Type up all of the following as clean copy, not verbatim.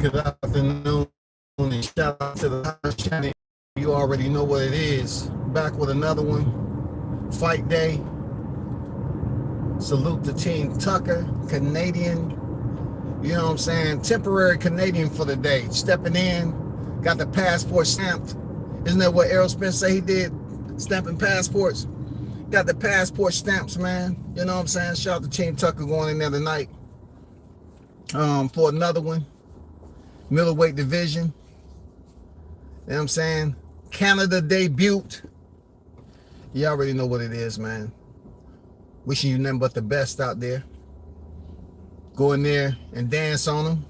Good afternoon and shout out to the Hot Channel. You already know what it is. Back with another one. Fight day. Salute to Team Tucker, Canadian. You know what I'm saying? Temporary Canadian for the day. Stepping in. Got the passport stamped. Isn't that what Errol Spence said he did? Stamping passports. Got the passport stamps, man. You know what I'm saying? Shout out to Team Tucker going in there tonight. For another one. Middleweight division. You know what I'm saying? Canada debuted. You already know what it is, man. Wishing you nothing but the best out there. Go in there and dance on them.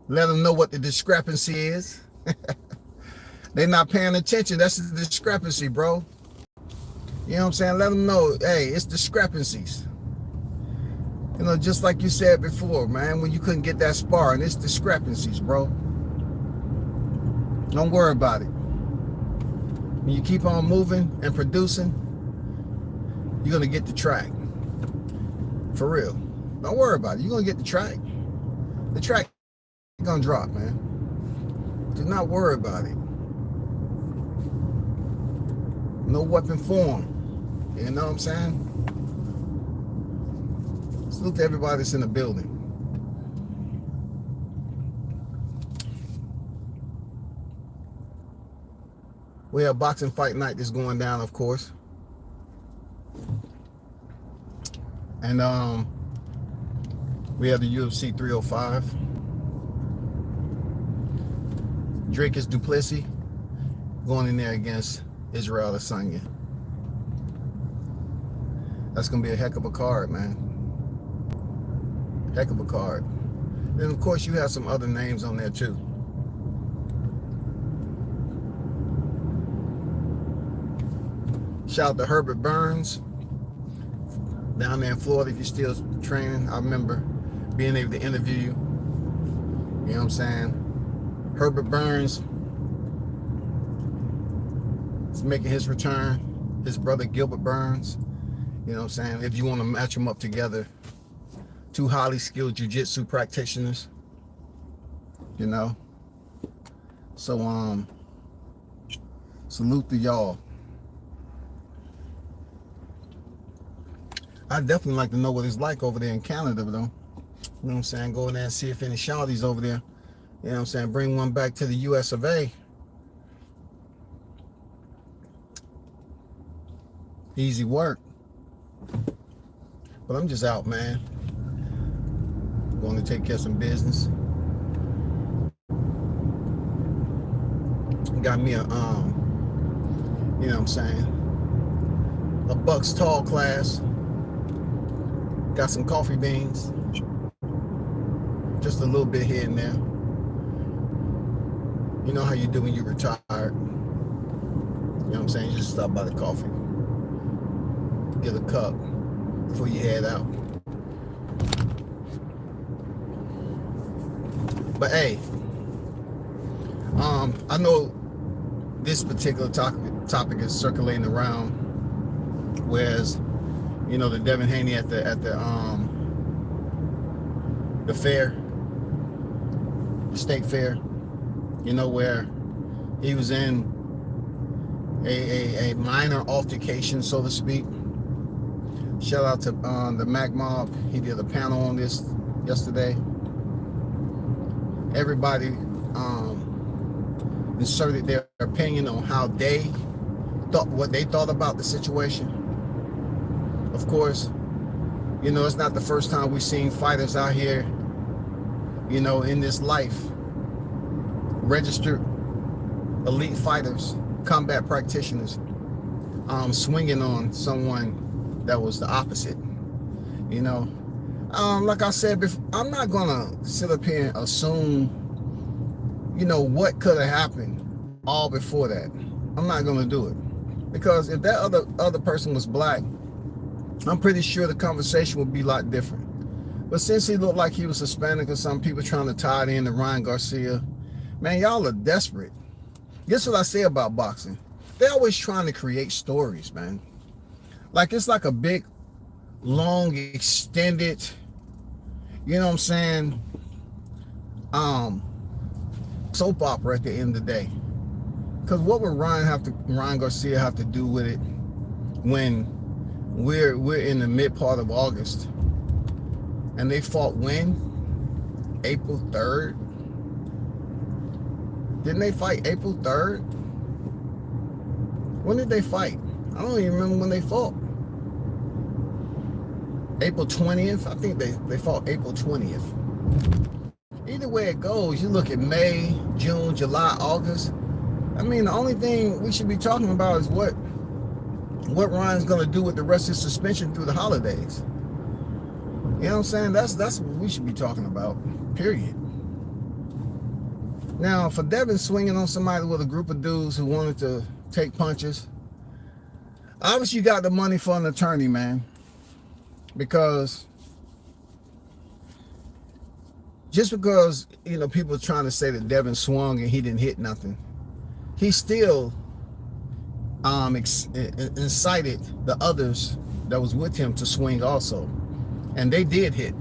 Let them know what the discrepancy is. They're not paying attention. That's the discrepancy, bro. You know what I'm saying? Let them know, hey, it's discrepancies. You know, just like you said before, man, when you couldn't get that sparring, it's discrepancies, bro. Don't worry about it. When you keep on moving and producing, you're going to get the track. For real. Don't worry about it. You're going to get the track. The track is going to drop, man. Do not worry about it. No weapon form. You know what I'm saying? Salute to everybody that's in the building. We have boxing fight night that's going down, of course. And we have the UFC 305. Dricus Du Plessis going in there against Israel Adesanya. That's going to be a heck of a card, man. Heck of a card. Then, of course, you have some other names on there, too. Shout out to Herbert Burns down there in Florida if you're still training. I remember being able to interview you. You know what I'm saying? Herbert Burns is making his return. His brother Gilbert Burns. You know what I'm saying? If you want to match them up together. Two highly skilled jiu-jitsu practitioners. You know? So, salute to y'all. I'd definitely like to know what it's like over there in Canada, though. You know what I'm saying? Go in there and see if any shawties over there. You know what I'm saying? Bring one back to the US of A. Easy work. But I'm just out, man. Going to take care of some business. Got me a, you know what I'm saying? A Bucks Tall class. Got some coffee beans. Just a little bit here and there. You know how you do when you retired. You know what I'm saying? You just stop by the coffee. Get a cup before you head out. But hey, I know this particular topic is circulating around, whereas, you know, the Devin Haney at the fair, the state fair, you know, where he was in a minor altercation, so to speak. Shout out to the Mac Mob. He did a panel on this yesterday. Everybody inserted their opinion on how they thought, what they thought about the situation. Of course, you know, it's not the first time we've seen fighters out here, you know, in this life, registered elite fighters, combat practitioners, swinging on someone that was the opposite, you know. Like I said before, I'm not gonna sit up here and assume, you know, what could have happened all before that. I'm not gonna do it, because if that other person was black, I'm pretty sure the conversation would be a lot different. But since he looked like he was Hispanic or some people trying to tie it in to Ryan Garcia, man, y'all are desperate. Guess what I say about boxing? They're always trying to create stories, man. Like it's like a big, long, extended, you know what I'm saying, um soap opera at the end of the day. Because what would Ryan Garcia have to do with it when we're in the mid part of August and they fought when? April 3rd? Didn't they fight April 3rd? When did they fight? I don't even remember when they fought. April 20th? I think they fought April 20th. Either way it goes, you look at May, June, July, August. I mean, the only thing we should be talking about is what Ryan's going to do with the rest of his suspension through the holidays. You know what I'm saying? That's what we should be talking about, period. Now, for Devin swinging on somebody with a group of dudes who wanted to take punches, obviously you got the money for an attorney, man. Because just because, you know, people are trying to say that Devin swung and he didn't hit nothing, he still incited the others that was with him to swing also. And they did hit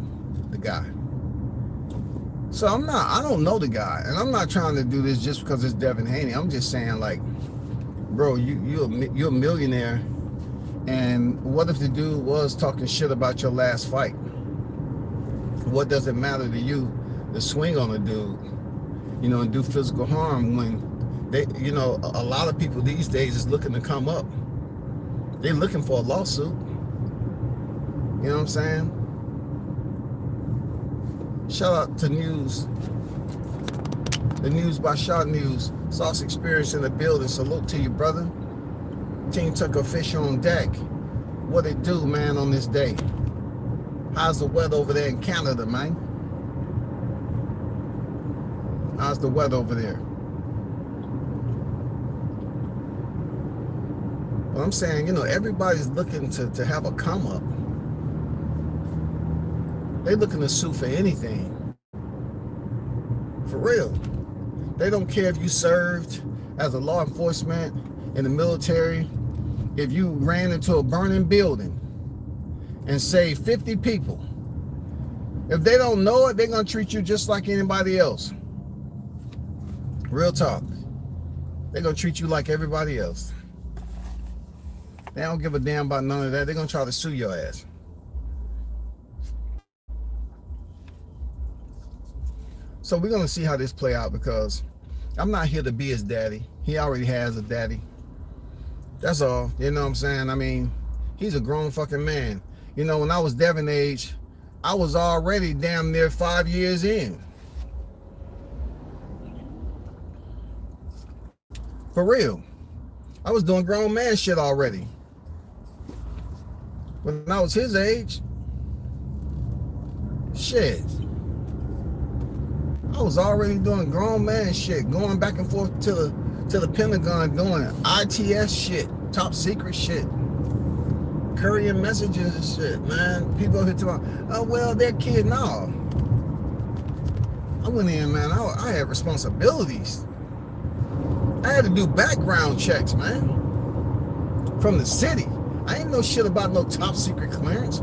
the guy. So I don't know the guy. And I'm not trying to do this just because it's Devin Haney. I'm just saying, like, bro, you're a millionaire. And what if the dude was talking shit about your last fight? What does it matter to you to swing on a dude, you know, and do physical harm when they, you know, a lot of people these days is looking to come up. They're looking for a lawsuit. You know what I'm saying? Shout out to News. The News by Shot News. Sauce Experience in the building. Salute to you, brother. Team Tucker Fish on deck. What it do, man, on this day? How's the weather over there in Canada, man? How's the weather over there? Well, I'm saying, you know, everybody's looking to have a come up. They're looking to sue for anything. For real. They don't care if you served as a law enforcement, in the military, if you ran into a burning building and saved 50 people. If they don't know it, they're going to treat you just like anybody else. Real talk. They're going to treat you like everybody else. They don't give a damn about none of that. They're going to try to sue your ass. So we're going to see how this play out, because I'm not here to be his daddy. He already has a daddy. That's all. You know what I'm saying? I mean, he's a grown fucking man. You know, when I was Devin age, I was already damn near 5 years in. For real. I was doing grown man shit already. When I was his age, shit, I was already doing grown man shit, going back and forth to the Pentagon, doing ITS shit, top secret shit, courier messages and shit, man. People here talking, oh well, they're kids. No, I went in, man. I had responsibilities. I had to do background checks, man, from the city. I ain't know shit about no top secret clearance.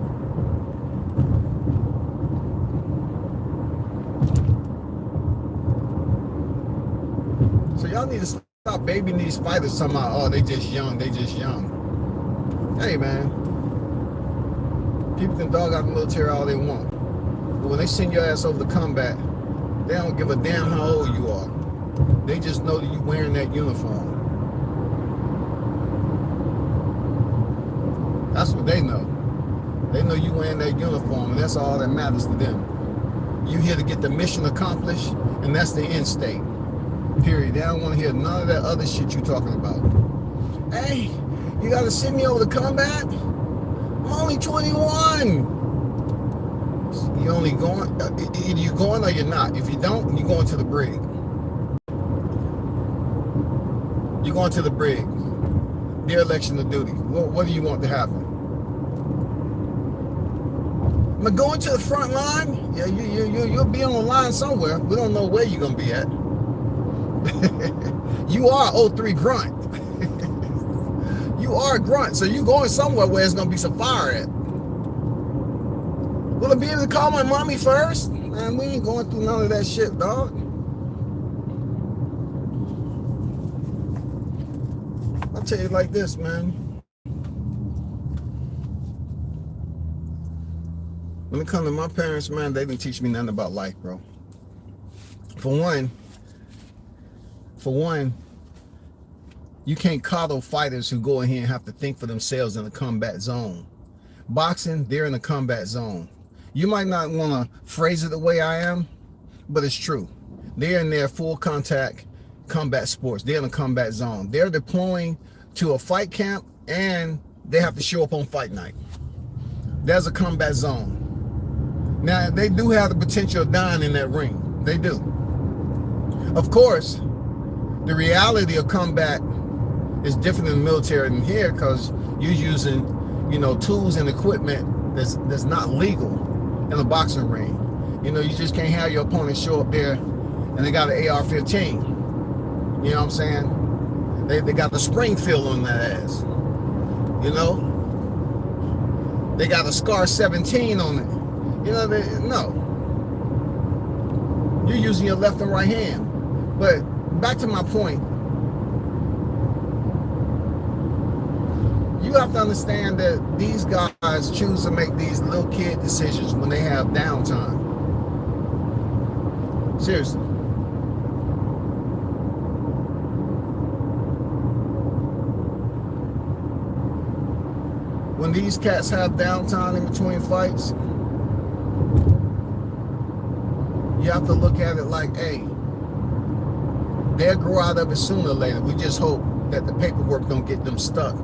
So y'all need to stop babying these fighters somehow. Oh, they just young. Hey, man. People can dog out the military all they want. But when they send your ass over to combat, they don't give a damn how old you are. They just know that you wearing that uniform. That's what they know. They know you wearing that uniform, and that's all that matters to them. You here to get the mission accomplished, and that's the end state. Period. They don't want to hear none of that other shit you talking about. Hey, you got to send me over to combat? I'm only 21. You only going, either you going or you're not. If you don't, you're going to the brig. You're going to the brig. Dereliction of duty. What do you want to happen? Am I going to the front line? Yeah, you'll be on the line somewhere. We don't know where you're going to be at. You are 03 grunt. You are a grunt, so you going somewhere where there's going to be some fire at. Will I be able to call my mommy first? Man, we ain't going through none of that shit, dog. I'll tell you like this, man. When it comes to my parents, man, they didn't teach me nothing about life, bro. For one, you can't coddle fighters who go in here and have to think for themselves in a combat zone. Boxing, they're in a combat zone. You might not want to phrase it the way I am, but it's true. They're in their full contact combat sports. They're in a combat zone. They're deploying to a fight camp and they have to show up on fight night. There's a combat zone. Now, they do have the potential of dying in that ring. They do. Of course, the reality of combat is different in the military than here because you're using, tools and equipment that's not legal in a boxing ring. You just can't have your opponent show up there and they got an AR-15. You know what I'm saying? They got the Springfield on that ass. They got a Scar 17 on it. No. You're using your left and right hand. But back to my point, you have to understand that these guys choose to make these little kid decisions when they have downtime. Seriously. When these cats have downtime in between fights, you have to look at it like, hey, they'll grow out of it sooner or later. We just hope that the paperwork don't get them stuck.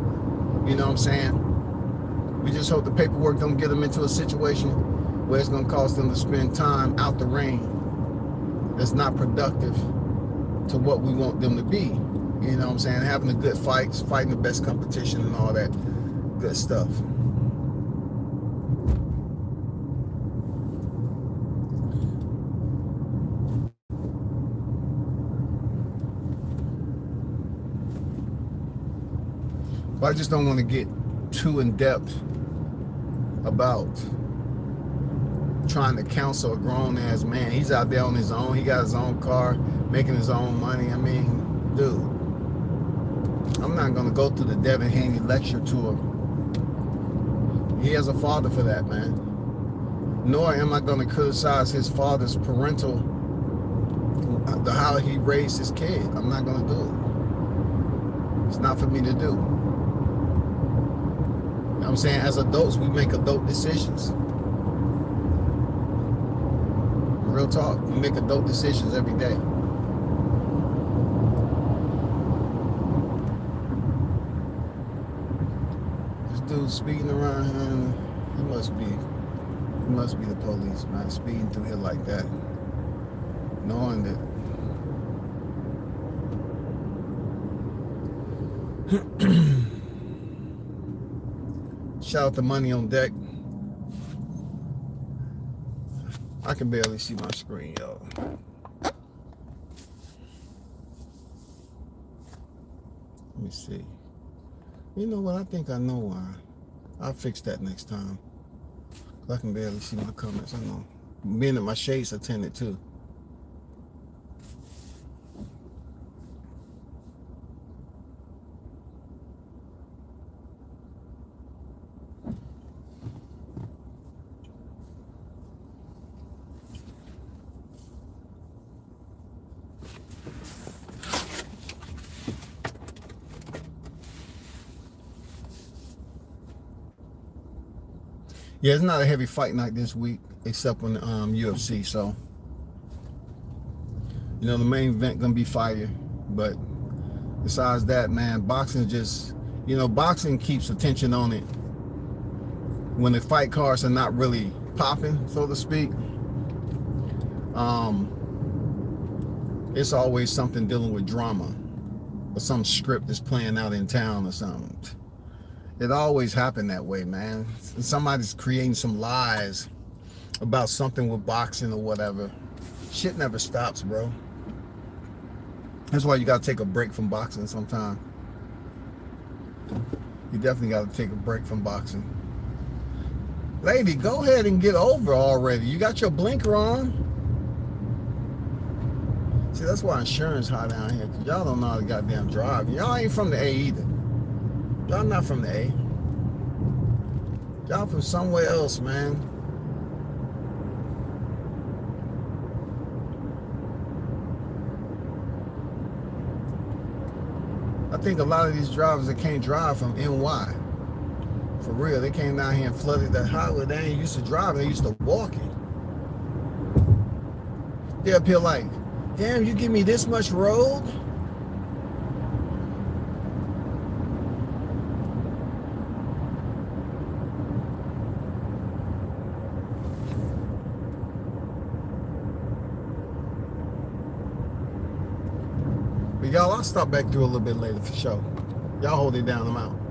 You know what I'm saying? We just hope the paperwork don't get them into a situation where it's going to cause them to spend time out the ring that's not productive to what we want them to be. You know what I'm saying? Having the good fights, fighting the best competition and all that good stuff. But I just don't want to get too in depth about trying to counsel a grown ass man. He's out there on his own. He got his own car, making his own money. I mean, dude, I'm not going to go through the Devin Haney lecture tour. He has a father for that, man. Nor am I going to criticize his father's parental, how he raised his kid. I'm not going to do it. It's not for me to do. I'm saying, as adults, we make adult decisions. Real talk, we make adult decisions every day. This dude speeding around here, he must be the police, man, speeding through here like that, knowing that. Shout out to Money on Deck. I can barely see my screen, yo. Let me see. You know what? I think I know why. I'll fix that next time. I can barely see my comments. I know. Being that my shades are tinted too. Yeah, it's not a heavy fight night this week, except on the UFC. So, the main event gonna be fire. But besides that, man, boxing just, boxing keeps attention on it when the fight cards are not really popping, so to speak. It's always something dealing with drama or some script that's playing out in town or something. It always happened that way, man. Somebody's creating some lies about something with boxing or whatever. Shit never stops, bro. That's why you gotta take a break from boxing sometime. You definitely gotta take a break from boxing. Lady, go ahead and get over already. You got your blinker on. See, that's why insurance high down here, because y'all don't know how to goddamn drive. Y'all ain't from the A either. Y'all not from the A. Y'all from somewhere else, man. I think a lot of these drivers that can't drive from NY, for real, they came down here and flooded that highway. They ain't used to drive, they used to walk it. They up here like, damn, you give me this much road? But y'all, I'll stop back through a little bit later for sure. Y'all hold it down, I'm out.